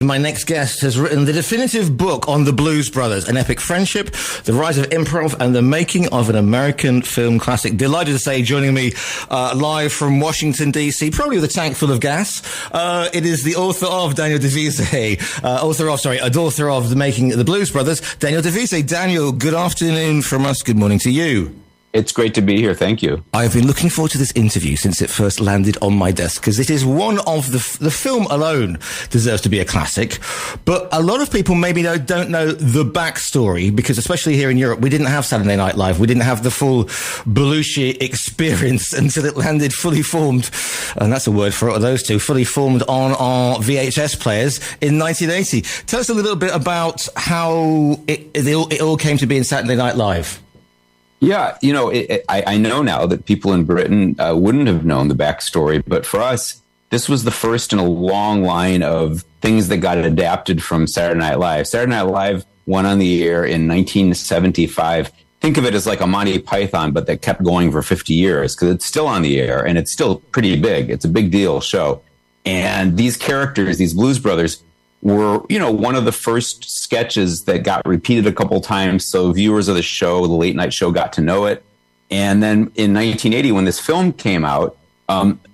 My next guest has written the definitive book on the Blues Brothers, an epic friendship, the rise of improv, and the making of an American film classic. Delighted to say, joining me live from Washington, D.C., probably with a tank full of gas, it is the author of Daniel Visé, author of The Making of the Blues Brothers, Daniel Visé. Daniel, good afternoon from us. Good morning to you. It's great to be here. Thank you. I've been looking forward to this interview since it first landed on my desk, because it is one of the film alone deserves to be a classic. But a lot of people maybe don't know the backstory, because especially here in Europe, we didn't have Saturday Night Live. We didn't have the full Belushi experience until it landed fully formed, and that's a word for those two, fully formed on our VHS players in 1980. Tell us a little bit about how it all came to be in Saturday Night Live. Yeah, I know now that people in Britain wouldn't have known the backstory, but for us, this was the first in a long line of things that got adapted from Saturday Night Live. Saturday Night Live went on the air in 1975. Think of it as like a Monty Python, but that kept going for 50 years, because it's still on the air and it's still pretty big. It's a big deal show. And these characters, these Blues Brothers, were, one of the first sketches that got repeated a couple times. So viewers of the show, the late night show, got to know it. And then in 1980, when this film came out,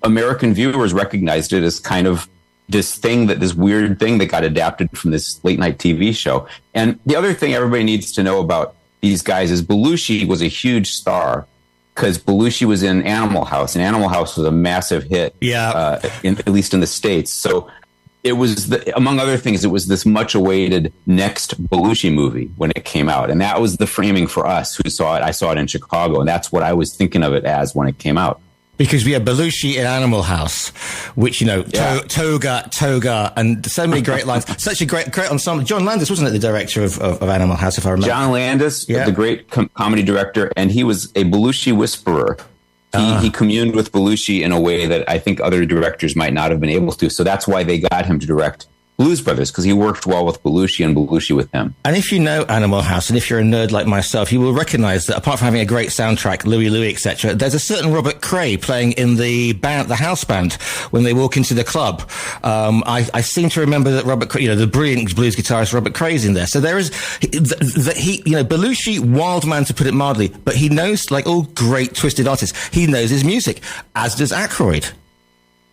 American viewers recognized it as kind of this weird thing that got adapted from this late night TV show. And the other thing everybody needs to know about these guys is Belushi was a huge star, because Belushi was in Animal House, and Animal House was a massive hit, at least in the States. So it was, among other things, it was this much-awaited next Belushi movie when it came out. And that was the framing for us who saw it. I saw it in Chicago, and that's what I was thinking of it as when it came out. Because we had Belushi in Animal House, which, Toga, and so many great lines. Such a great ensemble. John Landis, wasn't it, the director of Animal House, if I remember? John Landis, the great comedy director, and he was a Belushi whisperer. He communed with Belushi in a way that I think other directors might not have been able to. So that's why they got him to direct Blues Brothers, because he worked well with Belushi and Belushi with him. And if you know Animal House, and if you're a nerd like myself, you will recognize that apart from having a great soundtrack, Louie Louie, etc., there's a certain Robert Cray playing in the house band when they walk into the club. I seem to remember that Robert Cray, the brilliant blues guitarist Robert Cray's in there. So there is Belushi, wild man to put it mildly, but he knows, like all great twisted artists, he knows his music, as does Aykroyd.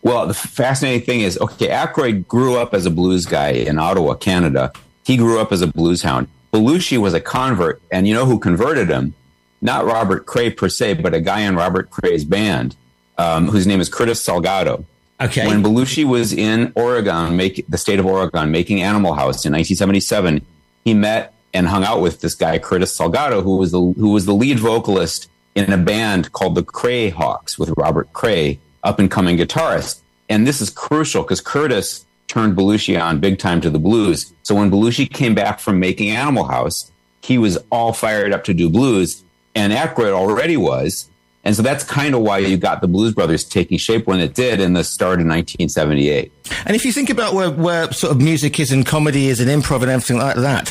Well, the fascinating thing is, Aykroyd grew up as a blues guy in Ottawa, Canada. He grew up as a blues hound. Belushi was a convert, and you know who converted him? Not Robert Cray per se, but a guy in Robert Cray's band, whose name is Curtis Salgado. Okay. When Belushi was in Oregon, the state of Oregon, making Animal House in 1977, he met and hung out with this guy, Curtis Salgado, who was the lead vocalist in a band called the Cray Hawks with Robert Cray, up-and-coming guitarist. And this is crucial because Curtis turned Belushi on big time to the blues. So when Belushi came back from making Animal House, he was all fired up to do blues, and Aykroyd already was. And so that's kind of why you got the Blues Brothers taking shape when it did in the start of 1978. And if you think about where sort of music is and comedy is and improv and everything like that,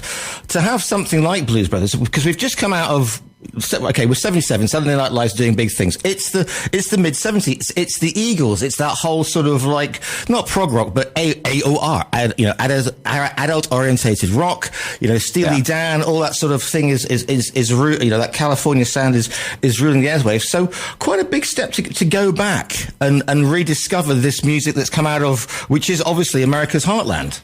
to have something like Blues Brothers, because we've just come out of, we're 77, Saturday Night Live's doing big things. It's the mid-70s. It's the Eagles. It's that whole sort of like, not prog rock, but AOR, adult-orientated rock, Steely Dan, all that sort of thing is that California sound is ruling the airwaves. So quite a big step to go back and rediscover this music that's come out of, which is obviously America's heartland.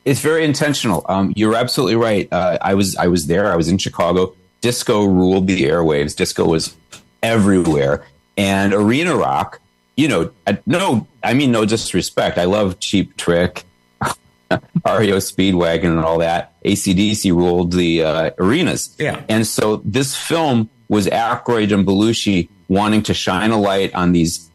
It's very intentional. You're absolutely right. I was there. I was in Chicago. Disco ruled the airwaves. Disco was everywhere. And arena rock, no disrespect. I love Cheap Trick, REO Speedwagon and all that. AC/DC ruled the arenas. Yeah. And so this film was Aykroyd and Belushi wanting to shine a light on these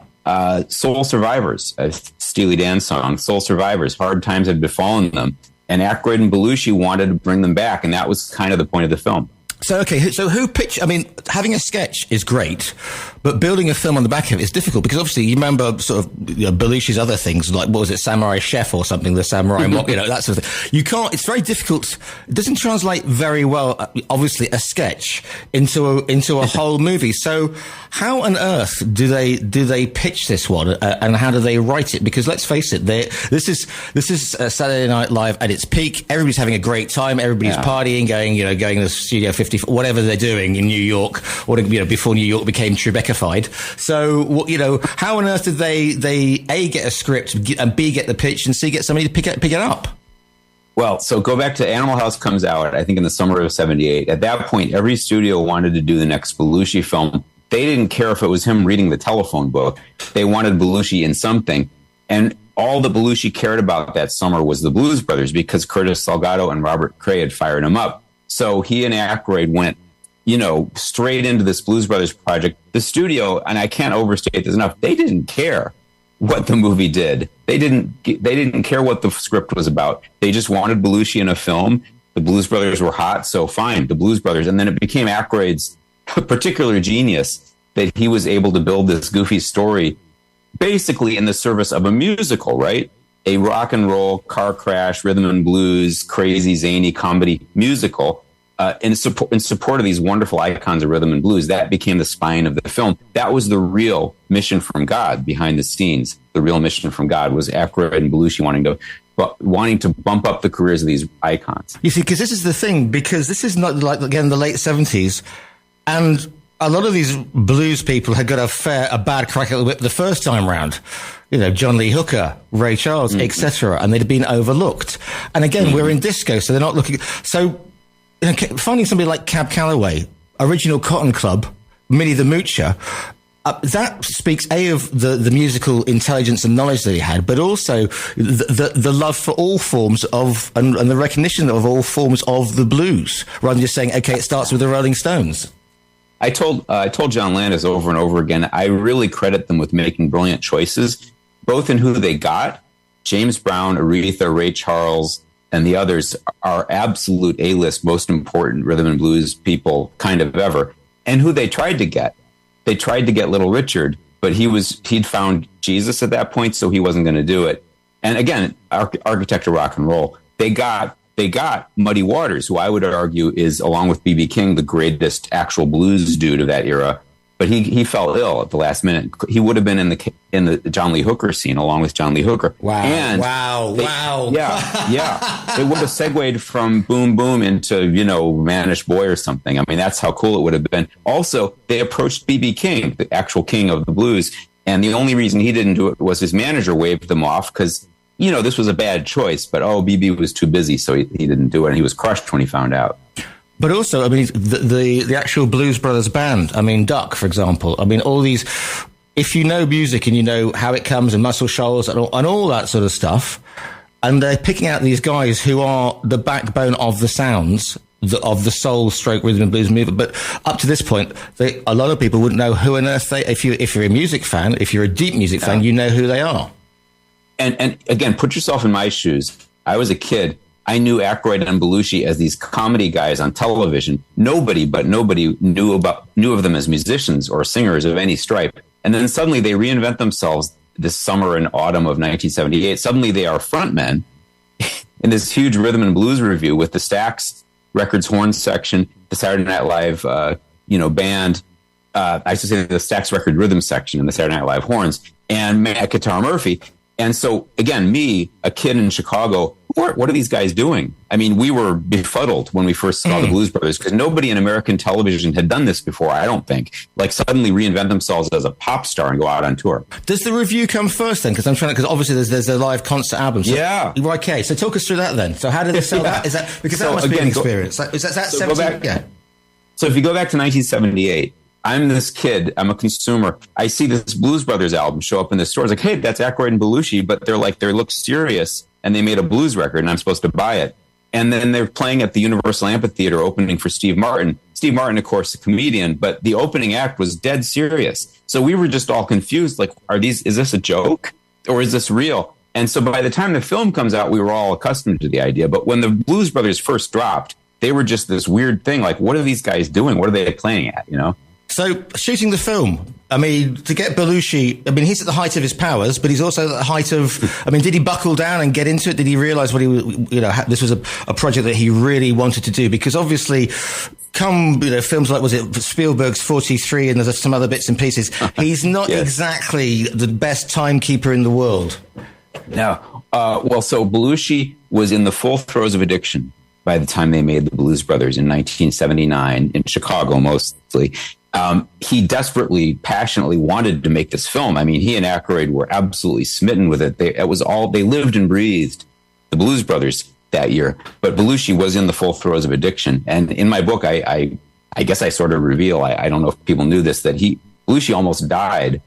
soul survivors, a Steely Dan song, soul survivors. Hard times had befallen them. And Aykroyd and Belushi wanted to bring them back. And that was kind of the point of the film. So, okay, so who pitched? I mean, having a sketch is great, but building a film on the back of it is difficult because obviously you remember sort of Belushi's other things, like, what was it, Samurai Chef or something, the Samurai Mock, that sort of thing. You can't, it's very difficult. It doesn't translate very well, obviously, a sketch into a whole movie. So how on earth do they pitch this one and how do they write it? Because let's face it, this is Saturday Night Live at its peak. Everybody's having a great time. Everybody's partying, going to the Studio 50, whatever they're doing in New York, or before New York became Tribecafied. So how on earth did they A, get a script, and B, get the pitch, and C, get somebody to pick it up? Well, so go back to Animal House comes out, I think in the summer of '78. At that point, every studio wanted to do the next Belushi film. They didn't care if it was him reading the telephone book. They wanted Belushi in something. And all that Belushi cared about that summer was the Blues Brothers, because Curtis Salgado and Robert Cray had fired him up. So he and Aykroyd went, straight into this Blues Brothers project. The studio, and I can't overstate this enough, they didn't care what the movie did. They didn't care what the script was about. They just wanted Belushi in a film. The Blues Brothers were hot, so fine, the Blues Brothers. And then it became Aykroyd's particular genius that he was able to build this goofy story basically in the service of a musical, right? A rock and roll, car crash, rhythm and blues, crazy, zany comedy musical in support of these wonderful icons of rhythm and blues. That became the spine of the film. That was the real mission from God behind the scenes. The real mission from God was Aykroyd and Belushi wanting to bump up the careers of these icons. You see, because this is the thing, because this is not like, again, the late 70s, and a lot of these blues people had got a bad crack at the whip the first time round. John Lee Hooker, Ray Charles, etc., and they'd been overlooked. And again, we're in disco, so they're not looking. So finding somebody like Cab Calloway, original Cotton Club, Minnie the Moocher, that speaks of the musical intelligence and knowledge that he had, but also the love for all forms of and the recognition of all forms of the blues, rather than just saying, okay, it starts with the Rolling Stones. I told John Landis over and over again, I really credit them with making brilliant choices, both in who they got. James Brown, Aretha, Ray Charles, and the others are absolute A-list, most important rhythm and blues people kind of ever, and who they tried to get. They tried to get Little Richard, but he'd found Jesus at that point, so he wasn't going to do it. And again, architect of rock and roll, they got Muddy Waters, who I would argue is, along with B.B. King, the greatest actual blues dude of that era. But he fell ill at the last minute. He would have been in the John Lee Hooker scene, along with John Lee Hooker. Wow! And wow! Yeah. It would have segued from Boom Boom into Manish Boy or something. I mean, that's how cool it would have been. Also, they approached B.B. King, the actual king of the blues, and the only reason he didn't do it was his manager waved them off because this was a bad choice. But BB was too busy, so he didn't do it, and he was crushed when he found out. But also, I mean, the actual Blues Brothers band, I mean, Duck, for example, I mean, all these, if you know music and you know how it comes and Muscle Shoals and all that sort of stuff, and they're picking out these guys who are the backbone of the sounds, of the soul stroke rhythm and blues movement. But up to this point, a lot of people wouldn't know who on earth if you're a music fan, if you're a deep music fan, you know who they are. And again, put yourself in my shoes. I was a kid. I knew Aykroyd and Belushi as these comedy guys on television. Nobody knew of them as musicians or singers of any stripe. And then suddenly they reinvent themselves this summer and autumn of 1978. Suddenly they are frontmen in this huge rhythm and blues review with the Stax Records horn section, the Saturday Night Live, band. I should say the Stax Record rhythm section and the Saturday Night Live horns, and Matt Guitar Murphy. And so, again, me, a kid in Chicago, what are these guys doing? I mean, we were befuddled when we first saw the Blues Brothers because nobody in American television had done this before, I don't think. Like, suddenly reinvent themselves as a pop star and go out on tour. Does the review come first then? Because obviously there's a live concert album. So, yeah. Okay, so talk us through that then. So how did they sell that? Is that because that must be an experience? Is that 17? Yeah. So if you go back to 1978, I'm this kid. I'm a consumer. I see this Blues Brothers album show up in the stores. Like, hey, that's Aykroyd and Belushi, but they look serious, and they made a blues record, and I'm supposed to buy it. And then they're playing at the Universal Amphitheater, opening for Steve Martin. Steve Martin, of course, a comedian, but the opening act was dead serious. So we were just all confused. Like, is this a joke or is this real? And so by the time the film comes out, we were all accustomed to the idea. But when the Blues Brothers first dropped, they were just this weird thing. Like, what are these guys doing? What are they playing at, you know? So shooting the film, I mean, to get Belushi, I mean, he's at the height of his powers, but he's also at the height of, I mean, did he buckle down and get into it? Did he realize what he was, you know, this was a project that he really wanted to do? Because obviously, come, you know, films like, was it Spielberg's 43 and there's some other bits and pieces, he's not exactly the best timekeeper in the world. No. Well, so Belushi was in the full throes of addiction by the time they made the Blues Brothers in 1979 in Chicago, mostly. He desperately, passionately wanted to make this film. I mean, he and Aykroyd were absolutely smitten with it. It was all, they lived and breathed the Blues Brothers that year. But Belushi was in the full throes of addiction. And in my book, I guess I sort of reveal, I don't know if people knew this, that Belushi almost died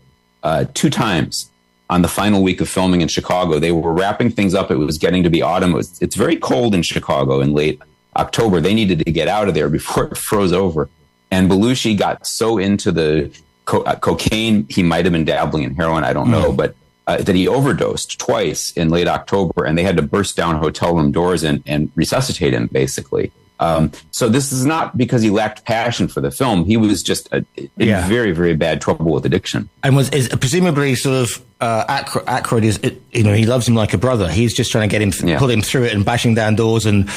2 times on the final week of filming in Chicago. They were wrapping things up. It was getting to be autumn. It's very cold in Chicago in late October. They needed to get out of there before it froze over. And Belushi got so into the cocaine, he might have been dabbling in heroin, I don't know, but that he overdosed twice in late October, and they had to burst down hotel room doors and resuscitate him, basically. So this is not because he lacked passion for the film. He was just in very, very bad trouble with addiction. And is presumably sort of Aykroyd is, you know, he loves him like a brother. He's just trying to get him, pull him through it and bashing down doors and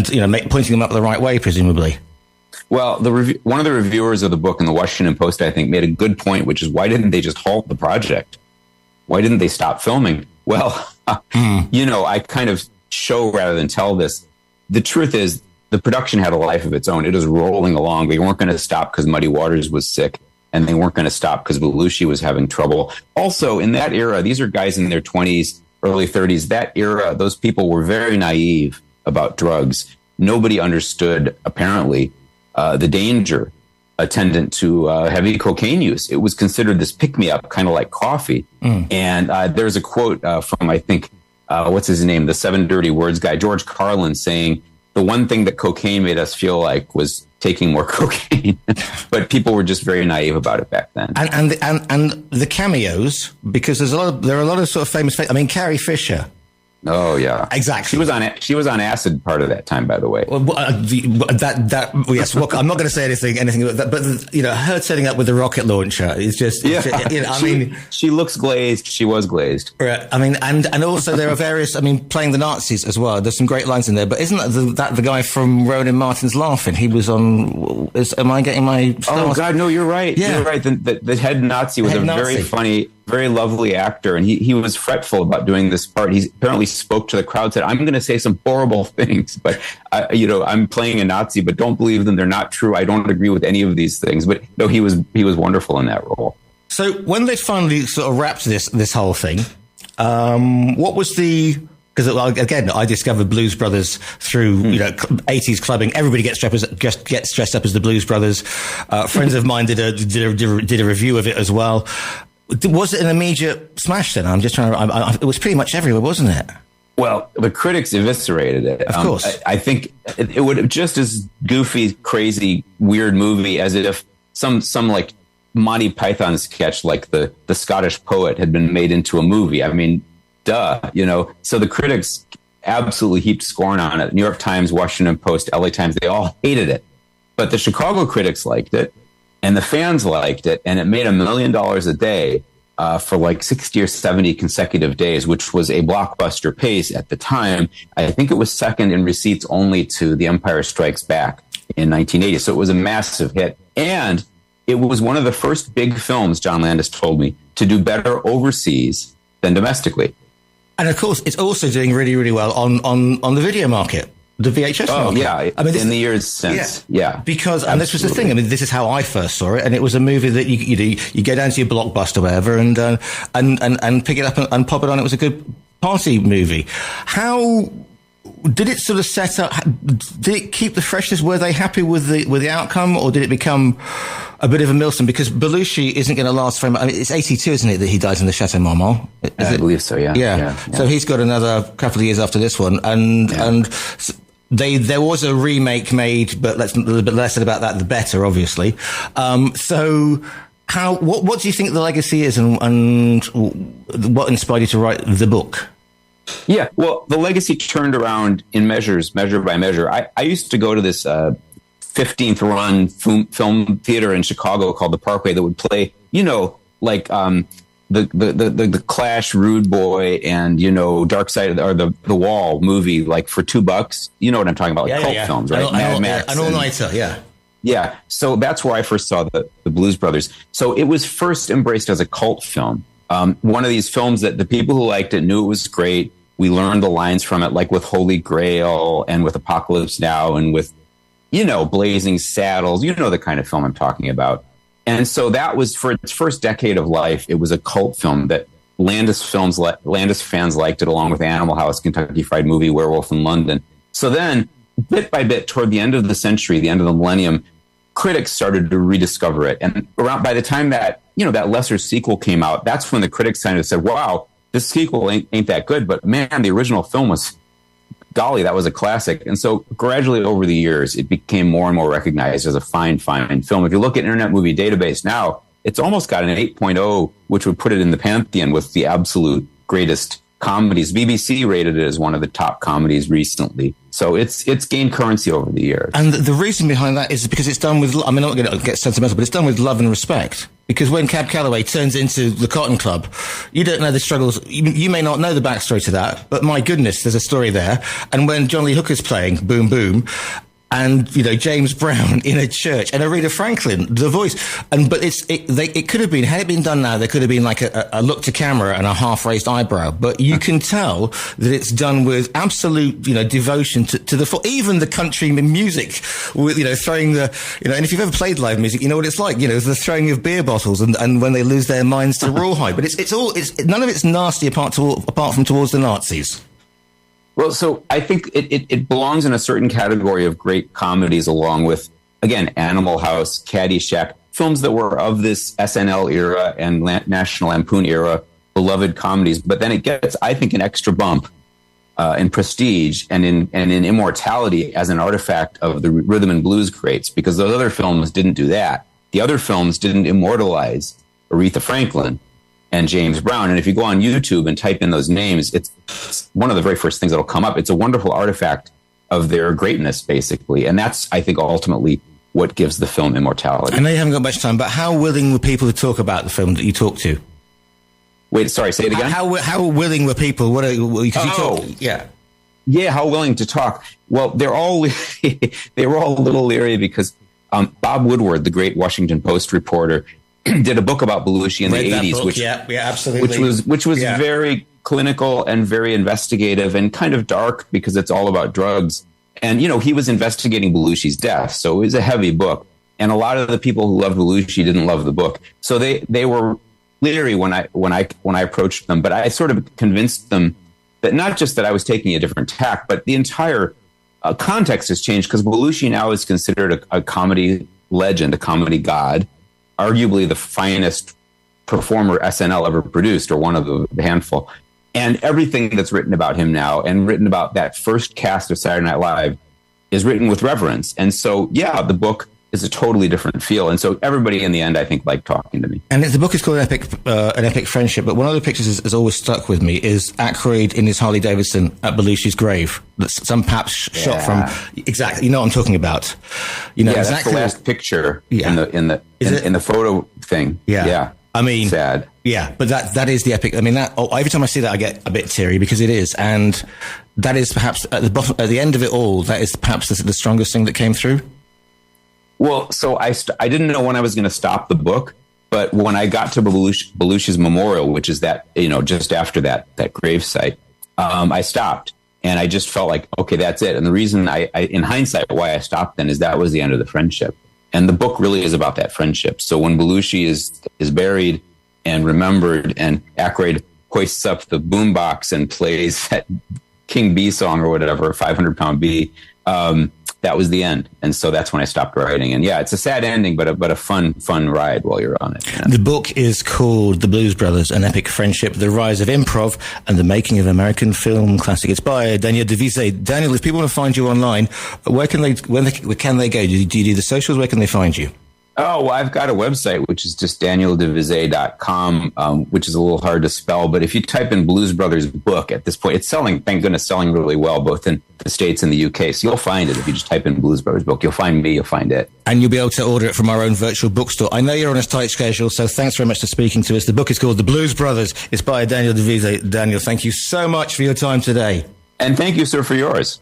you know, pointing them up the right way, presumably. Well, one of the reviewers of the book in the Washington Post, I think, made a good point, which is, why didn't they just halt the project? Why didn't they stop filming? Well, you know, I kind of show rather than tell this. The truth is, the production had a life of its own. It was rolling along. They weren't going to stop because Muddy Waters was sick, and they weren't going to stop because Belushi was having trouble. Also, in that era, these are guys in their 20s, early 30s. That era, those people were very naive about drugs. Nobody understood, apparently, the danger attendant to heavy cocaine use. It was considered this pick-me-up, kind of like coffee. And there's a quote from, I think, what's his name? The 7 Dirty Words guy, George Carlin, saying, the one thing that cocaine made us feel like was taking more cocaine. But people were just very naive about it back then. And the cameos, because there are a lot of sort of famous, I mean, Carrie Fisher. Oh yeah, exactly. She was on acid part of that time, by the way. Well, yes. Well, I'm not going to say anything about that, but you know, her setting up with the rocket launcher is just, you know, I mean, she looks glazed. She was glazed. Right. I mean, and also there are various. I mean, playing the Nazis as well. There's some great lines in there. But isn't that the guy from Ronan Martin's Laughing? He was on. Am I getting my? Oh God, no, you're right. Yeah. You're right. The head Nazi was very funny, very lovely actor, and he was fretful about doing this part. He apparently spoke to the crowd, said, "I'm going to say some horrible things, but you know, I'm playing a Nazi, but don't believe them. They're not true. I don't agree with any of these things." But no, he was wonderful in that role. So when they finally sort of wrapped this whole thing, what was the? Because again, I discovered Blues Brothers through 80s clubbing. Everybody gets dressed up as the Blues Brothers. Friends of mine did a review of it as well. Was it an immediate smash then? I'm just trying to. It was pretty much everywhere, wasn't it? Well, the critics eviscerated it. Of course. I think it would have just as goofy, crazy, weird movie as if some like Monty Python sketch like the Scottish Poet had been made into a movie. I mean, duh, you know. So the critics absolutely heaped scorn on it. New York Times, Washington Post, LA Times, they all hated it. But the Chicago critics liked it. And the fans liked it, and it made $1 million a day for like 60 or 70 consecutive days, which was a blockbuster pace at the time. I think it was second in receipts only to The Empire Strikes Back in 1980. So it was a massive hit. And it was one of the first big films, John Landis told me, to do better overseas than domestically. And of course, it's also doing really, really well on the video market. The VHS market. Oh, yeah. I mean, in the years since. Yeah. Because, and this was the thing, I mean, this is how I first saw it, and it was a movie that you go down to your Blockbuster or whatever and pick it up and pop it on. It was a good party movie. How did it sort of set up? Did it keep the freshness? Were they happy with the outcome, or did it become a bit of a millstone? Because Belushi isn't going to last very much. I mean, it's 82, isn't it, that he dies in the Chateau Marmont? I believe so. Yeah. So he's got another couple of years after this one, and there was a remake made, but a little bit less about that, the better, obviously. So what do you think the legacy is, and what inspired you to write the book? Yeah, well, the legacy turned around in measure by measure. I used to go to this 15th run film theater in Chicago called the Parkway that would play, like the Clash, Rude Boy, and Dark Side or the Wall movie, like for $2. You know what I'm talking about? Like cult films, right? Mad Max, an all-nighter, yeah. Yeah, so that's where I first saw the Blues Brothers. So it was first embraced as a cult film. One of these films that the people who liked it knew it was great. We learned the lines from it, like with Holy Grail and with Apocalypse Now and with, Blazing Saddles. You know the kind of film I'm talking about. And so that was, for its first decade of life, it was a cult film that Landis fans liked it, along with Animal House, Kentucky Fried Movie, Werewolf in London. So then, bit by bit, toward the end of the century, the end of the millennium, critics started to rediscover it. And by the time that, that lesser sequel came out, that's when the critics kind of said, wow, this sequel ain't that good. But man, the original film was, golly, that was a classic. And so gradually over the years, it became more and more recognized as a fine film. If you look at Internet Movie Database now, it's almost got an 8.0, which would put it in the pantheon with the absolute greatest comedies. BBC rated it as one of the top comedies recently. So it's gained currency over the years. And the reason behind that is because it's done with, I'm not going to get sentimental, but it's done with love and respect. Because when Cab Calloway turns into the Cotton Club, you don't know the struggles. You may not know the backstory to that, but my goodness, there's a story there. And when John Lee Hooker's playing Boom Boom, and James Brown in a church, and Aretha Franklin, the voice, but it could have been, had it been done now, there could have been like a look to camera and a half raised eyebrow, but you can tell that it's done with absolute devotion to the even the country music, with throwing the and if you've ever played live music, you know what it's like, the throwing of beer bottles and when they lose their minds to rawhide, but it's none of it's nasty apart from towards the Nazis. Well, so I think it belongs in a certain category of great comedies, along with, again, Animal House, Caddyshack, films that were of this SNL era and National Lampoon era, beloved comedies. But then it gets, I think, an extra bump in prestige and in immortality as an artifact of the rhythm and blues greats, because those other films didn't do that. The other films didn't immortalize Aretha Franklin and James Brown. And if you go on YouTube and type in those names, it's one of the very first things that'll come up. It's a wonderful artifact of their greatness, basically. And that's, I think, ultimately what gives the film immortality. I know you haven't got much time, but how willing were people to talk about the film that you talked to? Wait, sorry, say it again? How willing were people? Yeah, how willing to talk? Well, they were all a little leery because Bob Woodward, the great Washington Post reporter, did a book about Belushi in the 80s, which absolutely, which was very clinical and very investigative and kind of dark because it's all about drugs. And he was investigating Belushi's death, so it was a heavy book. And a lot of the people who loved Belushi didn't love the book, so they were leery when I approached them. But I sort of convinced them that not just that I was taking a different tack, but the entire context has changed, because Belushi now is considered a comedy legend, a comedy god. Arguably the finest performer SNL ever produced, or one of the handful. And everything that's written about him now and written about that first cast of Saturday Night Live is written with reverence. And so, yeah, the book is a totally different feel. And so everybody in the end, I think, liked talking to me. And the book is called An Epic Friendship. But one of the pictures has always stuck with me is Aykroyd in his Harley Davidson at Belushi's grave. That's some perhaps shot from, exactly, you know what I'm talking about. Exactly. That's the last picture in the photo thing. Yeah. I mean, sad. Yeah, but that is the epic. I mean, every time I see that, I get a bit teary, because it is, and that is perhaps at the end of it all, that is perhaps the strongest thing that came through. Well, so I didn't know when I was going to stop the book, but when I got to Belushi's memorial, which is that just after that gravesite, I stopped, and I just felt like, okay, that's it. And the reason I in hindsight, why I stopped then is that was the end of the friendship. And the book really is about that friendship. So when Belushi is buried and remembered, and Aykroyd hoists up the boombox and plays that King Bee song or whatever, 500-Pound Bee, that was the end. And so that's when I stopped writing. And yeah, it's a sad ending, but a fun ride while you're on it. The book is called The Blues Brothers, An Epic Friendship, The Rise of Improv and the Making of American Film Classic. It's by Daniel de Visé. Daniel, if people want to find you online, where can they go? Do you do the socials? Where can they find you? Oh, well, I've got a website, which is just danieldevizé.com, which is a little hard to spell. But if you type in Blues Brothers book at this point, it's selling, thank goodness, selling really well, both in the States and the UK. So you'll find it. If you just type in Blues Brothers book, you'll find me, you'll find it. And you'll be able to order it from our own virtual bookstore. I know you're on a tight schedule, so thanks very much for speaking to us. The book is called The Blues Brothers. It's by Daniel Devizé. Daniel, thank you so much for your time today. And thank you, sir, for yours.